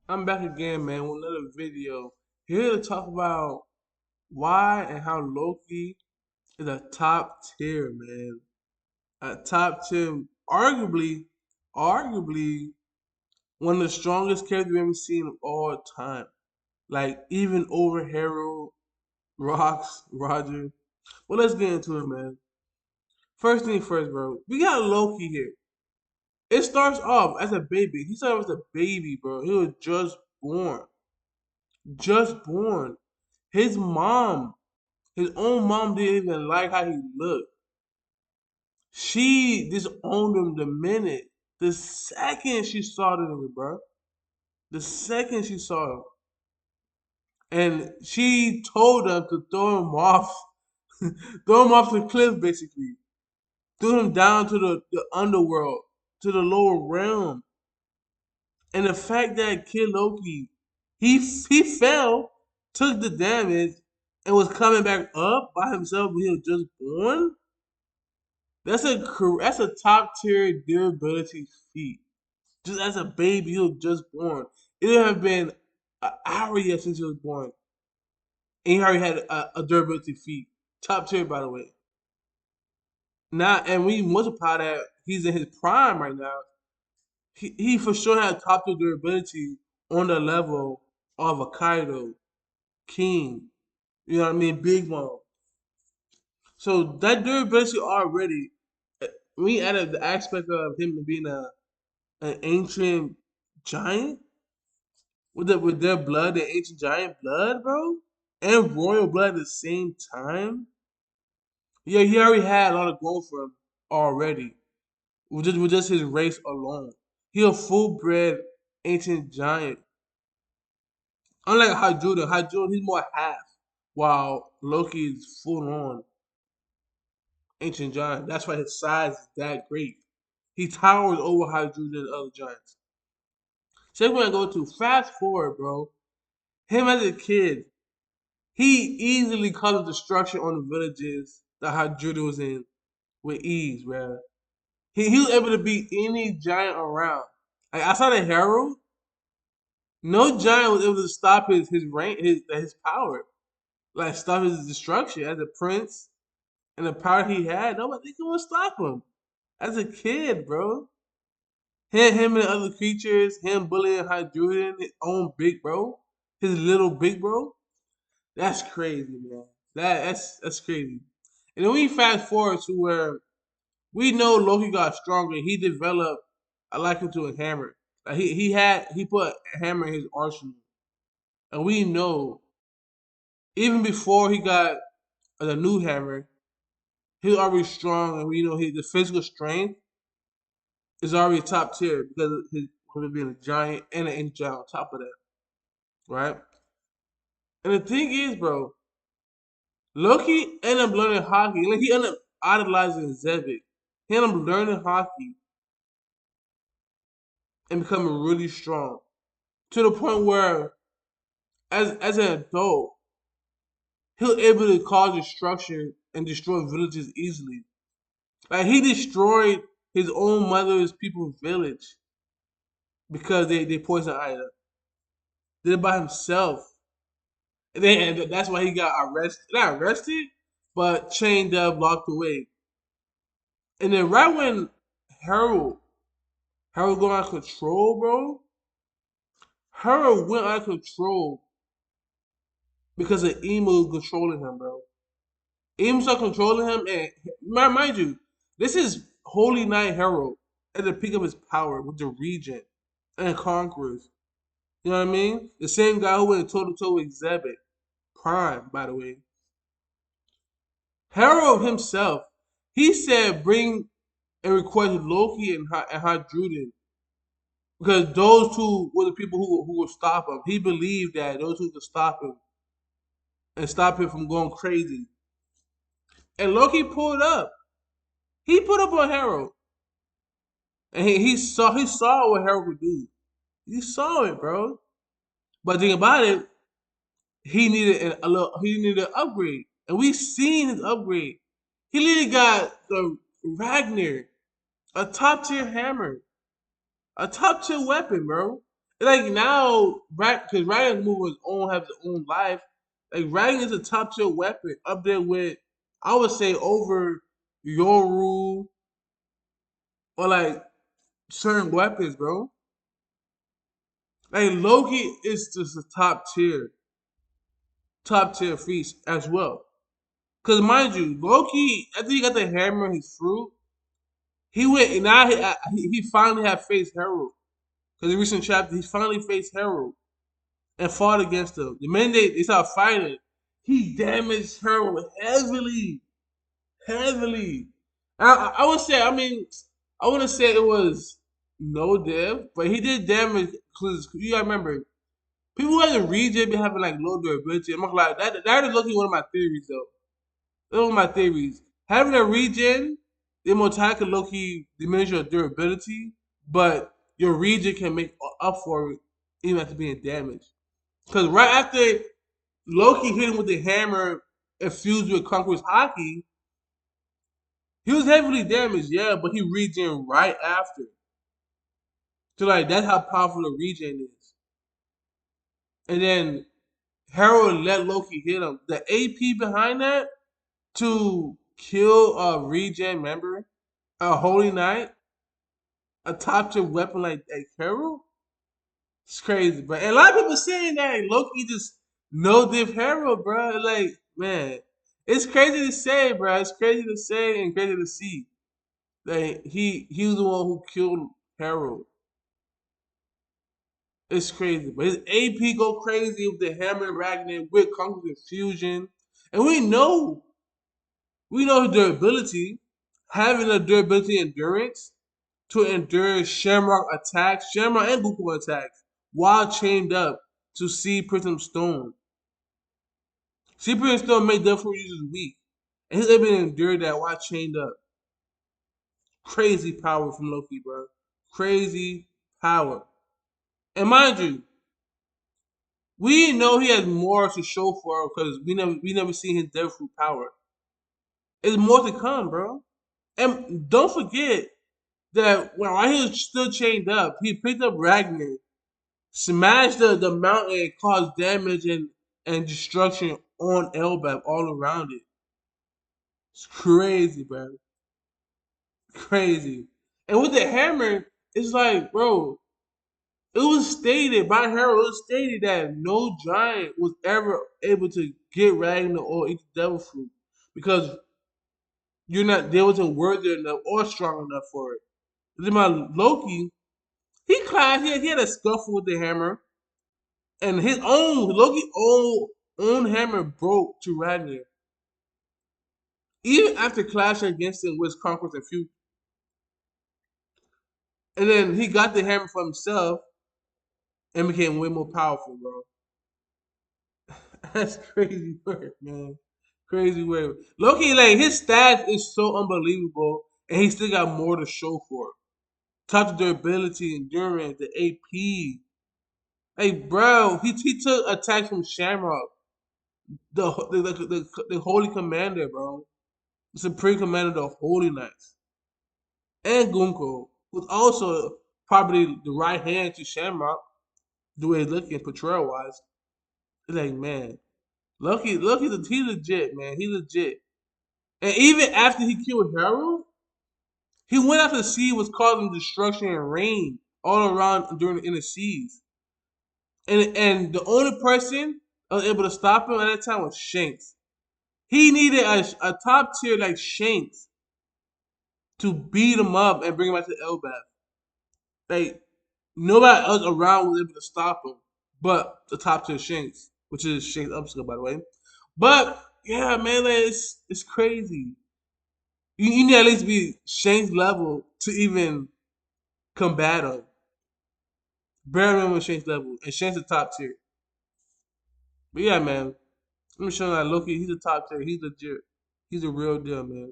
I'm back again, man, with another video. Here to talk about why and how Loki is a top tier, man. A top tier, arguably one of the strongest characters we've ever seen of all time. Like even over Harold, Rocks, Roger. Well, let's get into it, man. First thing first, bro. We got Loki here. It starts off as a baby. He started as a baby, bro. He was just born. Just born. His mom His own mom didn't even like how he looked. She disowned him the second she saw the nigga, bro. The second she saw him. And she told them to throw him off, throw him off the cliff, basically. Threw him down to the underworld, to the lower realm. And the fact that Kid Loki, he fell, took the damage, and was coming back up by himself when he was just born. That's a top tier durability feat. Just as a baby, he was just born. It didn't have been an hour yet since he was born, and he already had a durability feat. Top tier, by the way. Now, and we multiply that, he's in his prime right now. He for sure had top tier durability on the level of a Kaido, King. You know what I mean? Big Mom. So that durability already, we added the aspect of him being an ancient giant with their blood, the ancient giant blood, bro, and royal blood at the same time. Yeah, he already had a lot of going for him already with just his race alone. He a full bred ancient giant. Unlike Hydruda, he's more half, while Loki is full on ancient giant. That's why his size is that great. He towers over Hydruda and other giants. Second one I go to, fast forward, bro. Him as a kid, he easily caused destruction on the villages that Hydruda was in with ease, man. He was able to beat any giant around. Like outside of Harold, no giant was able to stop his rank his power. Like stop his destruction as a prince and the power he had. Nobody could stop him. As a kid, bro. Him and the other creatures, him bullying Hydruda, his own big bro, his little big bro. That's crazy, man. That's crazy. And then we fast forward to where we know Loki got stronger. He developed a liking to a hammer. Like he put a hammer in his arsenal, and we know even before he got the new hammer, he was already strong, and we know the physical strength is already top tier because of him being a giant and an inch giant on top of that, right? And the thing is, bro, Loki ended up learning hockey. Like he ended up idolizing Zebek. He ended up learning hockey and becoming really strong to the point where, as an adult, he was able to cause destruction and destroy villages easily. Like he destroyed his own mother's people's village because they poisoned Ida. Did it by himself, and that's why he got arrested. Not arrested, but chained up, locked away. And then right when Harold Harold going out of control, bro. Harold went out of control because of Emu controlling him, bro. Emu started controlling him, and mind you, this is Holy Knight Harold at the peak of his power with the Regent and Conquerors. You know what I mean? The same guy who went toe to toe with Zebek. Prime, by the way. Harold himself, he said bring and request Loki and Hydruden because those two were the people who would stop him. He believed that those who could stop him and stop him from going crazy. And Loki pulled up. He put up on Harold, and he saw what Harold could do. He saw it, bro. But the thing about it, he needed an upgrade, and we seen his upgrade. He literally got the Ragnar, a top tier hammer, a top tier weapon, bro. Like now, because Ragnar move his own have his own life. Like Ragnar is a top tier weapon up there with, I would say, over Yoru or like certain weapons, bro. Like Loki is just a top tier feast as well. Cause mind you, Loki after he got the hammer and his fruit, he went and now he finally had faced Harold. Cause the recent chapter he finally faced Harold and fought against him. The minute they started fighting, he damaged Harold heavily, heavily. I would say, I mean, I wouldn't say it was no div, but he did damage. Cause you gotta remember, people who have the region be having like low durability. I'm not gonna lie, that is looking one of my theories though. Those are my theories. Having a regen, the immortality can low-key diminish your durability, but your regen can make up for it even after being damaged. Because right after Loki hit him with the hammer infused with Conqueror's Hockey, he was heavily damaged, yeah, but he regen right after. So like that's how powerful the regen is. And then Harold let Loki hit him. The AP behind that to kill a regen member, a Holy Knight, a top tier weapon like Harold, it's crazy, bro. And a lot of people saying that Loki just no diff Harold, bro. Like, man, it's crazy to say, bro. It's crazy to say and crazy to see. Like he was the one who killed Harold. It's crazy, but his AP go crazy with the hammer Ragnar with Conqueror's Fusion, and we know his durability, having a durability endurance to endure Shamrock attacks, Shamrock and Goku attacks, while chained up to see Prism Stone. See Prism Stone made Devil users weak, and he's able to endure that while chained up. Crazy power from Loki, bro. Crazy power. And mind you, we know he has more to show for because we never seen his Devil power. There's more to come, bro. And don't forget that while he was still chained up, he picked up Ragnar, smashed the mountain, and caused damage and destruction on Elbap all around it. It's crazy, bro. Crazy. And with the hammer, it's like, bro, it was stated by Harold, it was stated that no giant was ever able to get Ragnar or eat the devil fruit because they wasn't worthy enough or strong enough for it. Then my Loki, he had a scuffle with the hammer, and his own Loki own hammer broke to Ragnar. Even after clashing against him with Conquest and Few, and then he got the hammer for himself and became way more powerful, bro. That's crazy work, man. Crazy work. Loki, like his stats is so unbelievable, and he still got more to show for it. Top durability, endurance, the AP. Hey, bro, he took attacks from Shamrock, the Holy Commander, bro, the Supreme Commander of the Holy Knights, and Gunko, who's also probably the right hand to Shamrock, the way he's looking portrayal wise. It's like, man, he legit, man. He legit. And even after he killed Harold, he went out to the sea, was causing destruction and rain all around during in the seas. And the only person that was able to stop him at that time was Shanks. He needed a top tier like Shanks to beat him up and bring him back to Elbaf. Like nobody else around was able to stop him, but the top tier Shanks, which is Shanks upskill by the way. But yeah, man, like, it's crazy. You need at least be Shanks level to even combat him. Bare minimum Shanks level, and Shanks is top tier. But yeah, man, let me show you that Loki. He's a top tier. He's legit. He's a real deal, man.